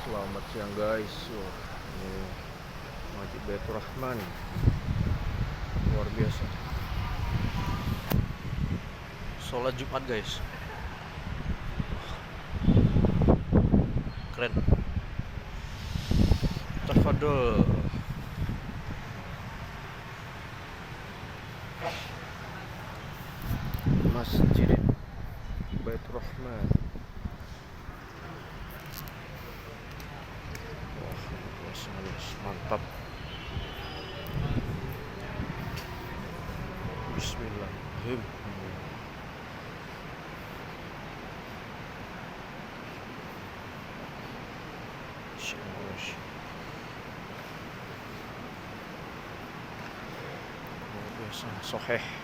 Selamat siang guys. Wah, ini Masjid Baitur Rahman luar biasa. Sholat Jumat guys, keren. Tafadhol. Masjid Baitur Rahman. Wah, mantap. Bismillahirrahmanirrahim. Luar biasa, soheh.